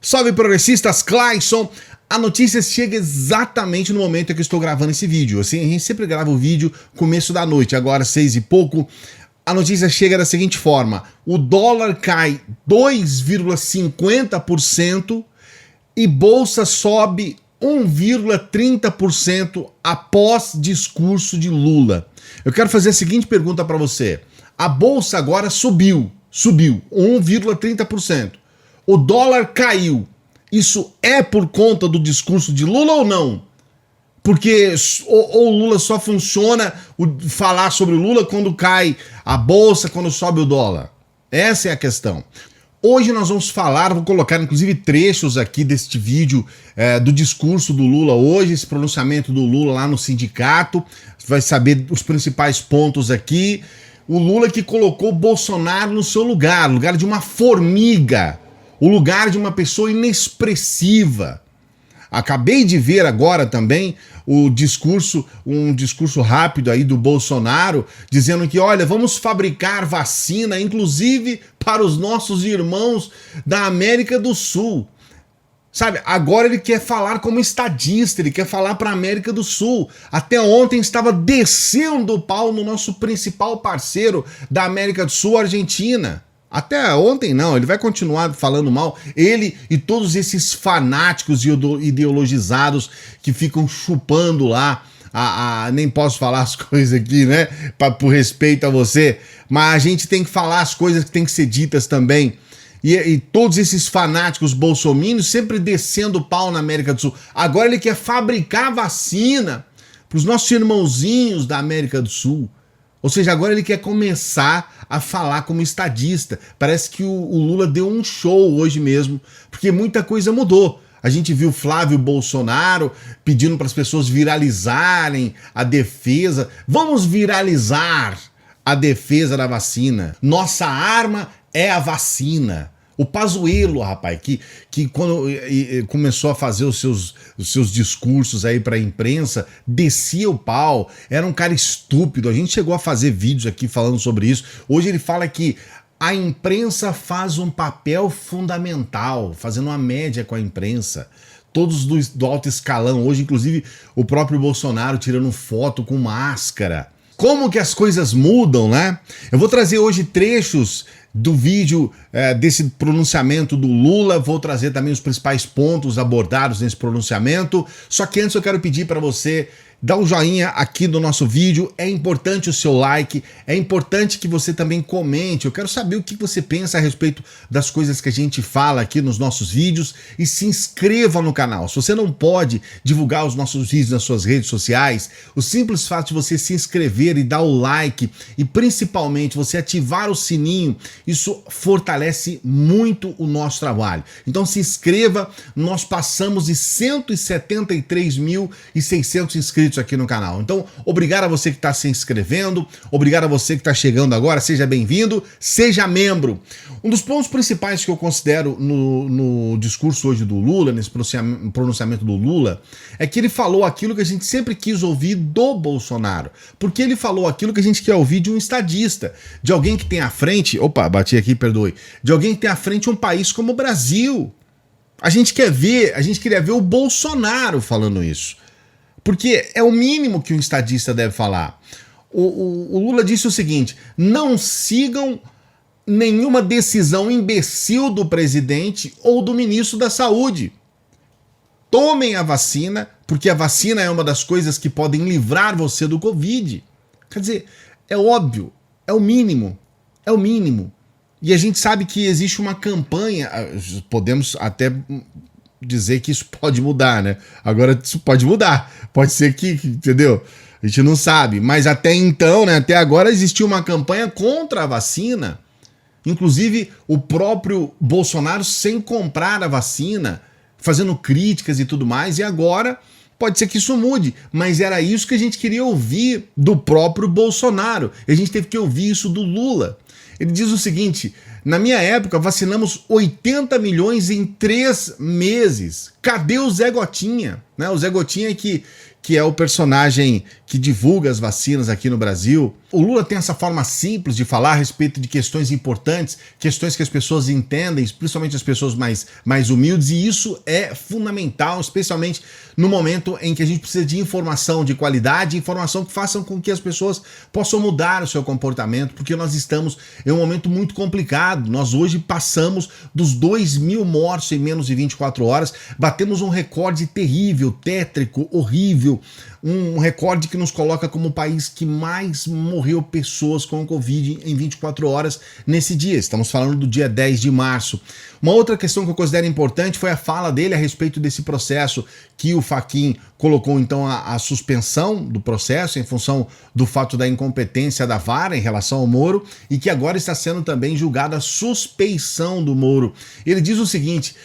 Salve progressistas, Clayson! A notícia chega exatamente no momento em que eu estou gravando esse vídeo. Assim, a gente sempre grava o vídeo começo da noite, agora 6 e pouco. A notícia chega da seguinte forma: o dólar cai 2,50% e bolsa sobe 1,30% após discurso de Lula. Eu quero fazer a seguinte pergunta para você. A bolsa agora subiu 1,30%. O dólar caiu. Isso é por conta do discurso de Lula ou não? Porque ou o Lula só funciona falar sobre o Lula quando cai a bolsa, quando sobe o dólar? Essa é a questão. Hoje nós vamos falar, vou colocar inclusive trechos aqui deste vídeo do discurso do Lula hoje, esse pronunciamento do Lula lá no sindicato. Você vai saber os principais pontos aqui. O Lula que colocou o Bolsonaro no seu lugar, lugar de uma formiga, o lugar de uma pessoa inexpressiva. Acabei de ver agora também um discurso rápido aí do Bolsonaro, dizendo que, olha, vamos fabricar vacina, inclusive para os nossos irmãos da América do Sul. Sabe, agora ele quer falar como estadista, ele quer falar para a América do Sul. Até ontem estava descendo o pau no nosso principal parceiro da América do Sul, a Argentina. Até ontem não, ele vai continuar falando mal. Ele e todos esses fanáticos e ideologizados que ficam chupando lá, nem posso falar as coisas aqui, né, por respeito a você, mas a gente tem que falar as coisas que tem que ser ditas também. E todos esses fanáticos bolsominions sempre descendo o pau na América do Sul. Agora ele quer fabricar vacina para os nossos irmãozinhos da América do Sul. Ou seja, agora ele quer começar a falar como estadista. Parece que o Lula deu um show hoje mesmo, porque muita coisa mudou. A gente viu Flávio Bolsonaro pedindo para as pessoas viralizarem a defesa. Vamos viralizar a defesa da vacina. Nossa arma é a vacina. O Pazuello, rapaz, que quando começou a fazer os seus discursos aí para a imprensa, descia o pau, era um cara estúpido. A gente chegou a fazer vídeos aqui falando sobre isso. Hoje ele fala que a imprensa faz um papel fundamental, fazendo uma média com a imprensa. Todos do alto escalão, hoje inclusive o próprio Bolsonaro tirando foto com máscara. Como que as coisas mudam, né? Eu vou trazer hoje trechos do vídeo desse pronunciamento do Lula, vou trazer também os principais pontos abordados nesse pronunciamento. Só que antes eu quero pedir para você dar um joinha aqui no nosso vídeo, é importante o seu like, é importante que você também comente. Eu quero saber o que você pensa a respeito das coisas que a gente fala aqui nos nossos vídeos e se inscreva no canal. Se você não pode divulgar os nossos vídeos nas suas redes sociais, o simples fato de você se inscrever e dar o like e principalmente você ativar o sininho, isso fortalece muito o nosso trabalho. Então se inscreva, nós passamos de 173.600 inscritos aqui no canal. Então, obrigado a você que está se inscrevendo, obrigado a você que está chegando agora, seja bem-vindo, seja membro. Um dos pontos principais que eu considero no discurso hoje do Lula, nesse pronunciamento do Lula, é que ele falou aquilo que a gente sempre quis ouvir do Bolsonaro, porque ele falou aquilo que a gente quer ouvir de um estadista, de alguém que tem à frente, bati aqui, perdoe, de alguém que tem à frente um país como o Brasil. A gente queria ver o Bolsonaro falando isso. Porque é o mínimo que um estadista deve falar. O Lula disse o seguinte: não sigam nenhuma decisão imbecil do presidente ou do ministro da Saúde. Tomem a vacina, porque a vacina é uma das coisas que podem livrar você do Covid. Quer dizer, é óbvio, é o mínimo, é o mínimo. E a gente sabe que existe uma campanha, podemos até dizer que isso pode mudar, né? Agora isso pode mudar, pode ser que, entendeu? A gente não sabe, mas até então, né? Até agora existiu uma campanha contra a vacina, inclusive o próprio Bolsonaro sem comprar a vacina, fazendo críticas e tudo mais, e agora pode ser que isso mude, mas era isso que a gente queria ouvir do próprio Bolsonaro, e a gente teve que ouvir isso do Lula. Ele diz o seguinte: na minha época vacinamos 80 milhões em 3 meses. Cadê o Zé Gotinha? Né? O Zé Gotinha que é o personagem que divulga as vacinas aqui no Brasil. o Lula tem essa forma simples de falar a respeito de questões importantes, questões que as pessoas entendem, principalmente as pessoas mais humildes, e isso é fundamental, especialmente no momento em que a gente precisa de informação de qualidade, informação que façam com que as pessoas possam mudar o seu comportamento, porque nós estamos em um momento muito complicado. Nós hoje passamos dos 2.000 mortos em menos de 24 horas, batemos um recorde terrível, tétrico, horrível, um recorde que nos coloca como o país que mais morreu pessoas com o Covid em 24 horas nesse dia. Estamos falando do dia 10 de março. Uma outra questão que eu considero importante foi a fala dele a respeito desse processo que o Fachin colocou então a suspensão do processo em função do fato da incompetência da vara em relação ao Moro e que agora está sendo também julgada a suspeição do Moro. Ele diz o seguinte: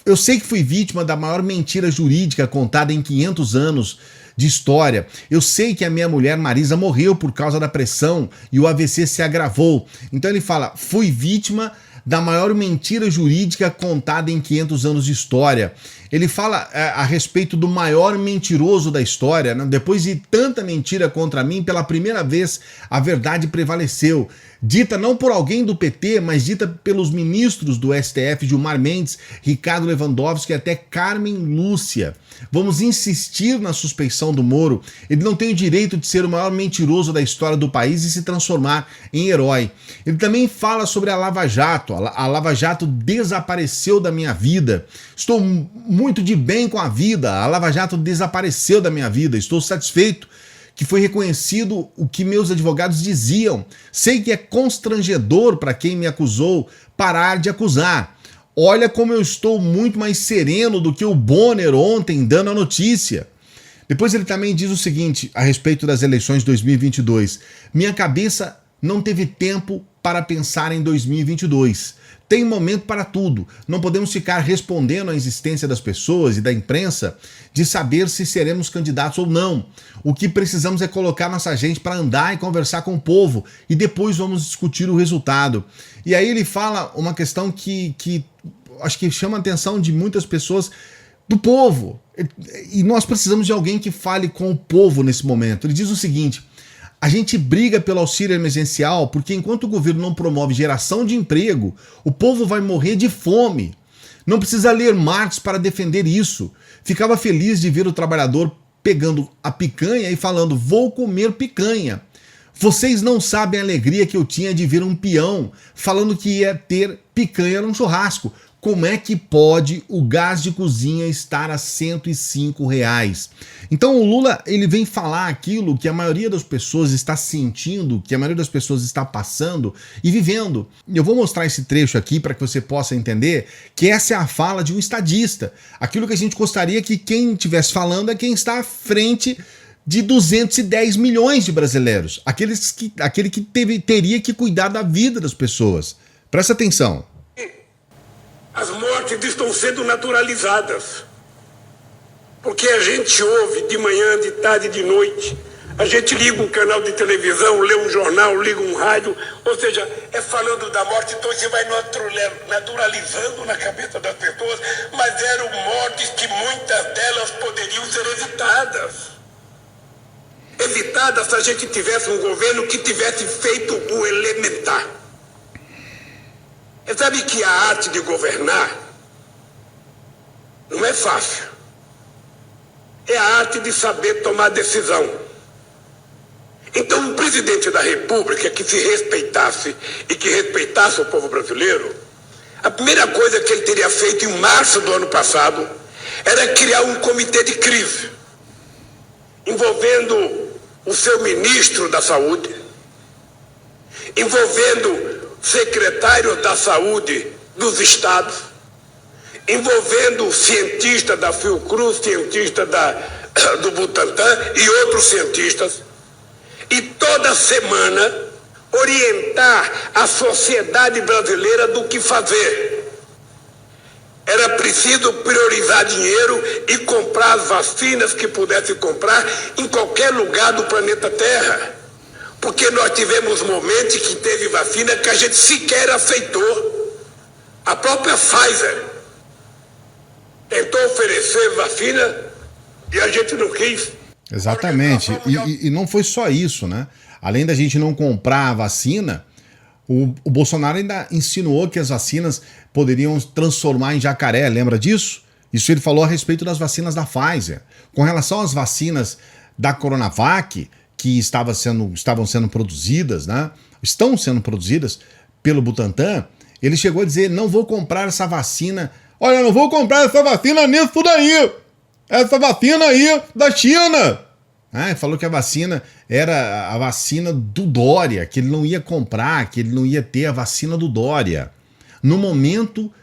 eu sei que fui vítima da maior mentira jurídica contada em 500 anos de história. Eu sei que a minha mulher Marisa morreu por causa da pressão e o AVC se agravou. Então ele fala, fui vítima da maior mentira jurídica contada em 500 anos de história. Ele fala a respeito do maior mentiroso da história, né? Depois de tanta mentira contra mim, pela primeira vez a verdade prevaleceu. Dita não por alguém do PT, mas dita pelos ministros do STF, Gilmar Mendes, Ricardo Lewandowski e até Carmen Lúcia. Vamos insistir na suspeição do Moro. Ele não tem o direito de ser o maior mentiroso da história do país e se transformar em herói. Ele também fala sobre a Lava Jato. A Lava Jato desapareceu da minha vida. Estou muito de bem com a vida. A Lava Jato desapareceu da minha vida. Estou satisfeito que foi reconhecido o que meus advogados diziam. Sei que é constrangedor para quem me acusou parar de acusar. Olha como eu estou muito mais sereno do que o Bonner ontem dando a notícia. Depois ele também diz o seguinte a respeito das eleições de 2022. Minha cabeça não teve tempo para pensar em 2022. Tem momento para tudo. Não podemos ficar respondendo à existência das pessoas e da imprensa de saber se seremos candidatos ou não. O que precisamos é colocar nossa gente para andar e conversar com o povo e depois vamos discutir o resultado. E aí ele fala uma questão que acho que chama a atenção de muitas pessoas, do povo. E nós precisamos de alguém que fale com o povo nesse momento. Ele diz o seguinte: a gente briga pelo auxílio emergencial porque enquanto o governo não promove geração de emprego, o povo vai morrer de fome. Não precisa ler Marx para defender isso. Ficava feliz de ver o trabalhador pegando a picanha e falando, vou comer picanha. Vocês não sabem a alegria que eu tinha de ver um peão falando que ia ter picanha num churrasco. Como é que pode o gás de cozinha estar a R$105? Então o Lula ele vem falar aquilo que a maioria das pessoas está sentindo, que a maioria das pessoas está passando e vivendo. Eu vou mostrar esse trecho aqui para que você possa entender que essa é a fala de um estadista. Aquilo que a gente gostaria que quem estivesse falando é quem está à frente de 210 milhões de brasileiros. Aquele que teria que cuidar da vida das pessoas. Presta atenção. As mortes estão sendo naturalizadas. Porque a gente ouve de manhã, de tarde, de noite. A gente liga um canal de televisão, lê um jornal, liga um rádio. Ou seja, é falando da morte, então você vai naturalizando na cabeça das pessoas. Mas eram mortes que muitas delas poderiam ser evitadas. Evitadas se a gente tivesse um governo que tivesse feito o elementar. Sabe que a arte de governar não é fácil. É a arte de saber tomar decisão. Então, um presidente da República que se respeitasse e que respeitasse o povo brasileiro, a primeira coisa que ele teria feito em março do ano passado era criar um comitê de crise, envolvendo o seu ministro da Saúde, envolvendo secretário da Saúde dos estados, envolvendo cientista da Fiocruz, cientista do Butantan e outros cientistas, e toda semana orientar a sociedade brasileira do que fazer. Era preciso priorizar dinheiro e comprar as vacinas que pudesse comprar em qualquer lugar do planeta Terra. Porque nós tivemos momentos que teve vacina que a gente sequer aceitou. A própria Pfizer tentou oferecer vacina e a gente não quis. Exatamente. E não foi só isso, né? Além da gente não comprar a vacina, o Bolsonaro ainda insinuou que as vacinas poderiam transformar em jacaré, lembra disso? Isso ele falou a respeito das vacinas da Pfizer. Com relação às vacinas da Coronavac, que estavam sendo produzidas, né? Estão sendo produzidas pelo Butantan, ele chegou a dizer: não vou comprar essa vacina. Olha, não vou comprar essa vacina nisso daí. Essa vacina aí da China. Falou que a vacina era a vacina do Dória, que ele não ia comprar, que ele não ia ter a vacina do Dória. No momento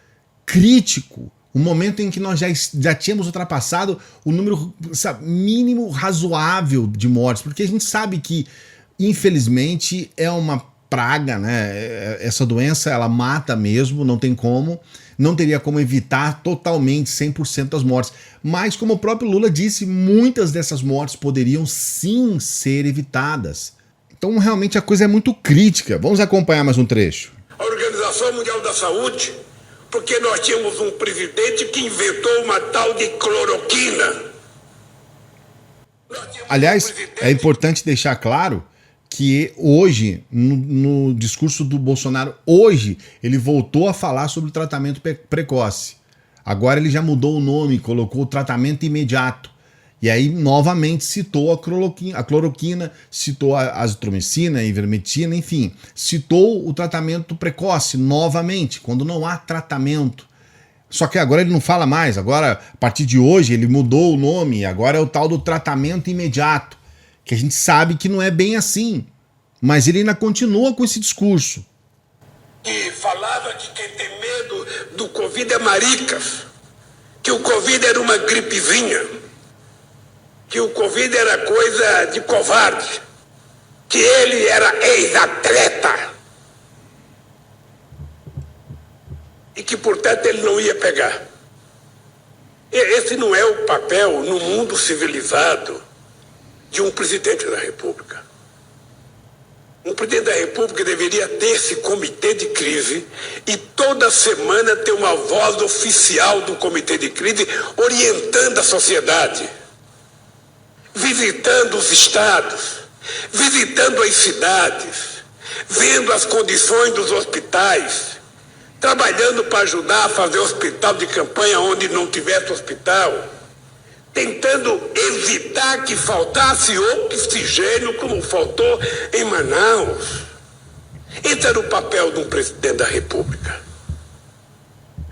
crítico, o momento em que nós já tínhamos ultrapassado o número mínimo razoável de mortes, porque a gente sabe que, infelizmente, é uma praga, né? Essa doença, ela mata mesmo, não tem como. Não teria como evitar totalmente 100% das mortes. Mas, como o próprio Lula disse, muitas dessas mortes poderiam sim ser evitadas. Então, realmente, a coisa é muito crítica. Vamos acompanhar mais um trecho. A Organização Mundial da Saúde, porque nós tínhamos um presidente que inventou uma tal de cloroquina. Aliás, é importante deixar claro que hoje, no discurso do Bolsonaro, hoje, ele voltou a falar sobre o tratamento precoce. Agora ele já mudou o nome, colocou o tratamento imediato. E aí, novamente, citou a cloroquina, citou a azitromicina, a ivermectina, enfim. Citou o tratamento precoce, novamente, quando não há tratamento. Só que agora ele não fala mais. Agora, a partir de hoje, ele mudou o nome. Agora é o tal do tratamento imediato, que a gente sabe que não é bem assim, mas ele ainda continua com esse discurso. E falava que quem tem medo do Covid é maricas, que o Covid era uma gripezinha, que o Covid era coisa de covarde, que ele era ex-atleta e que, portanto, ele não ia pegar. Esse não é o papel no mundo civilizado de um presidente da República. Um presidente da República deveria ter esse comitê de crise e toda semana ter uma voz oficial do comitê de crise orientando a sociedade, visitando os estados, visitando as cidades, vendo as condições dos hospitais, trabalhando para ajudar a fazer hospital de campanha onde não tivesse hospital, tentando evitar que faltasse oxigênio como faltou em Manaus. Esse era o papel de um presidente da República.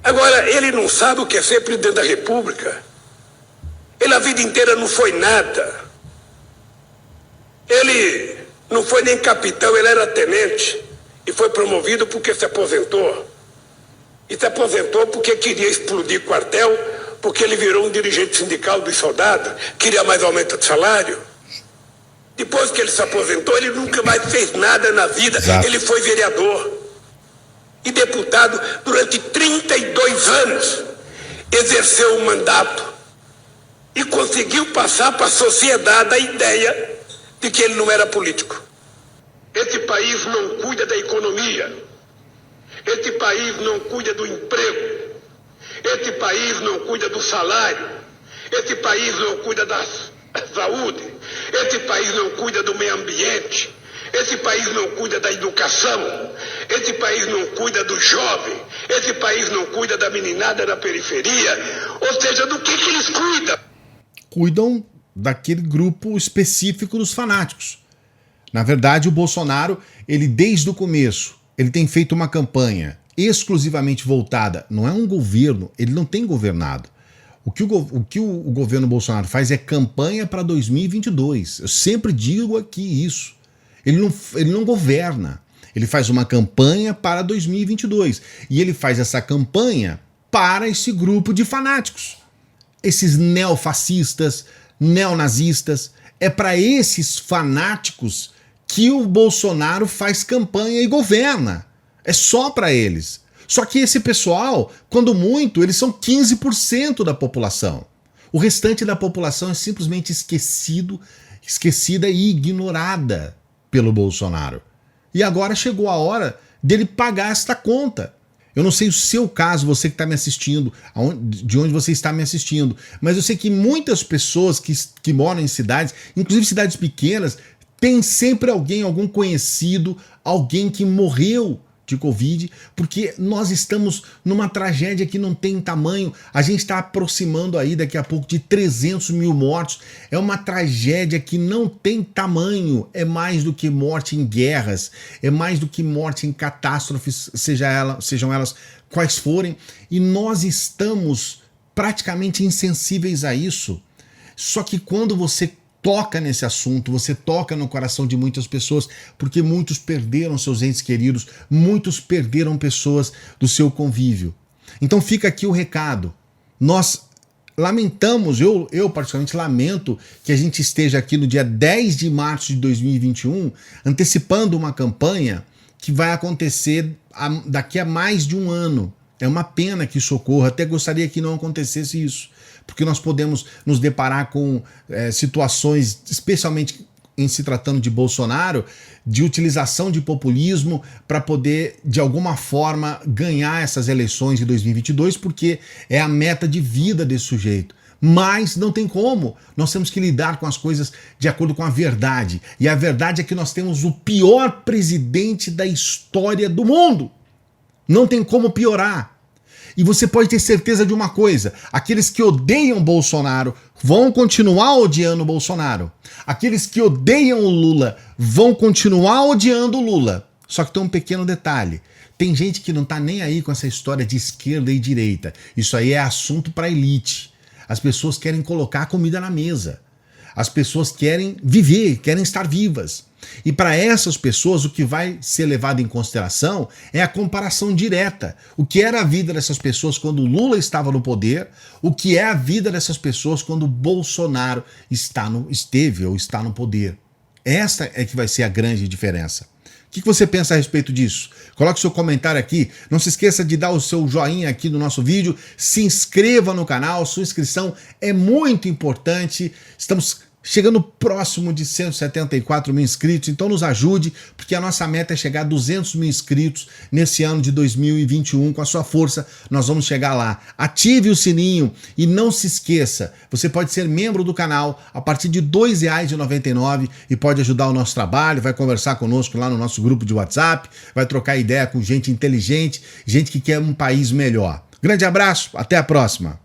Agora, ele não sabe o que é ser presidente da República. Ele a vida inteira não foi nada. Ele não foi nem capitão, ele era tenente e foi promovido porque se aposentou. E se aposentou porque queria explodir quartel, porque ele virou um dirigente sindical dos soldados, queria mais aumento de salário. Depois que ele se aposentou, ele nunca mais fez nada na vida. Exato. Ele foi vereador e deputado durante 32 anos. Exerceu o mandato e conseguiu passar para a sociedade a ideia de que ele não era político. Esse país não cuida da economia. Esse país não cuida do emprego. Esse país não cuida do salário. Esse país não cuida da saúde. Esse país não cuida do meio ambiente. Esse país não cuida da educação. Esse país não cuida do jovem. Esse país não cuida da meninada da periferia. Ou seja, do que eles cuidam? Cuidam daquele grupo específico dos fanáticos. Na verdade, o Bolsonaro, ele desde o começo, ele tem feito uma campanha exclusivamente voltada, não é um governo, ele não tem governado. O que o governo Bolsonaro faz é campanha para 2022. Eu sempre digo aqui isso. Ele não governa. Ele faz uma campanha para 2022. E ele faz essa campanha para esse grupo de fanáticos. Esses neofascistas, neonazistas. É para esses fanáticos que o Bolsonaro faz campanha e governa. É só para eles. Só que esse pessoal, quando muito, eles são 15% da população. O restante da população é simplesmente esquecida e ignorada pelo Bolsonaro. E agora chegou a hora dele pagar esta conta. Eu não sei o seu caso, você que está me assistindo, de onde você está me assistindo, mas eu sei que muitas pessoas que moram em cidades, inclusive cidades pequenas, tem sempre alguém, algum conhecido, alguém que morreu de Covid, porque nós estamos numa tragédia que não tem tamanho. A gente está aproximando aí daqui a pouco de 300 mil mortos. É uma tragédia que não tem tamanho. É mais do que morte em guerras, é mais do que morte em catástrofes, sejam elas quais forem. E nós estamos praticamente insensíveis a isso. Só que quando você toca nesse assunto, você toca no coração de muitas pessoas, porque muitos perderam seus entes queridos, muitos perderam pessoas do seu convívio. Então fica aqui o recado. Nós lamentamos, eu particularmente lamento que a gente esteja aqui no dia 10 de março de 2021, antecipando uma campanha que vai acontecer daqui a mais de um ano. É uma pena que isso ocorra, até gostaria que não acontecesse isso, porque nós podemos nos deparar com situações, especialmente em se tratando de Bolsonaro, de utilização de populismo para poder, de alguma forma, ganhar essas eleições de 2022, porque é a meta de vida desse sujeito. Mas não tem como, nós temos que lidar com as coisas de acordo com a verdade. E a verdade é que nós temos o pior presidente da história do mundo. Não tem como piorar. E você pode ter certeza de uma coisa: aqueles que odeiam Bolsonaro vão continuar odiando Bolsonaro. Aqueles que odeiam o Lula vão continuar odiando o Lula. Só que tem um pequeno detalhe: tem gente que não tá nem aí com essa história de esquerda e direita. Isso aí é assunto para elite. As pessoas querem colocar a comida na mesa. As pessoas querem viver, querem estar vivas. E para essas pessoas o que vai ser levado em consideração é a comparação direta. O que era a vida dessas pessoas quando o Lula estava no poder, o que é a vida dessas pessoas quando o Bolsonaro esteve ou está no poder. Essa é que vai ser a grande diferença. O que você pensa a respeito disso? Coloque seu comentário aqui. Não se esqueça de dar o seu joinha aqui no nosso vídeo. Se inscreva no canal. Sua inscrição é muito importante. Estamos chegando próximo de 174 mil inscritos, então nos ajude, porque a nossa meta é chegar a 200 mil inscritos nesse ano de 2021. Com a sua força, nós vamos chegar lá. Ative o sininho e não se esqueça, você pode ser membro do canal a partir de R$ 2,99 e pode ajudar o nosso trabalho, vai conversar conosco lá no nosso grupo de WhatsApp, vai trocar ideia com gente inteligente, gente que quer um país melhor. Grande abraço, até a próxima!